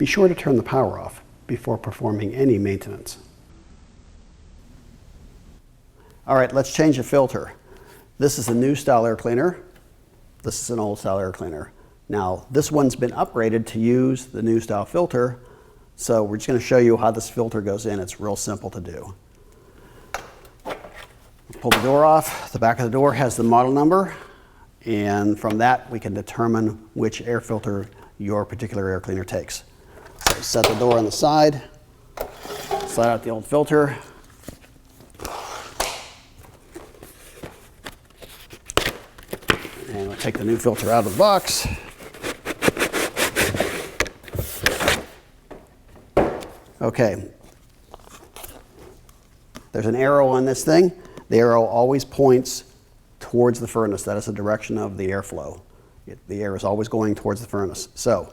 be sure to turn the power off before performing any maintenance. All right, let's change the filter. This is a new style air cleaner. This is an old style air cleaner. Now, this one's been upgraded to use the new style filter, so we're just going to show you how this filter goes in. It's real simple to do. Pull the door off. The back of the door has the model number, and from that we can determine which air filter your particular air cleaner takes. So set the door on the side, slide out the old filter, and we'll take the new filter out of the box. Okay, there's an arrow on this thing. The arrow always points towards the furnace. That is the direction of the airflow. The air is always going towards the furnace. So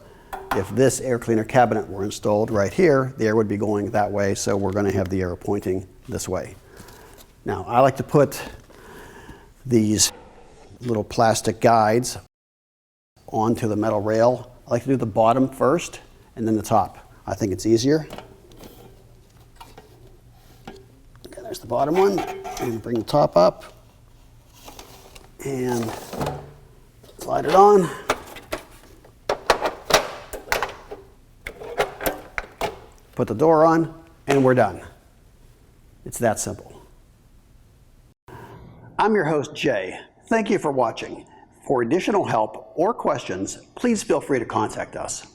if this air cleaner cabinet were installed right here, the air would be going that way, so we're going to have the arrow pointing this way. Now, I like to put these little plastic guides onto the metal rail. I like to do the bottom first and then the top. I think it's easier. Okay, there's the bottom one. And bring the top up and slide it on. Put the door on, and we're done. It's that simple. I'm your host, Jay. Thank you for watching. For additional help or questions, please feel free to contact us.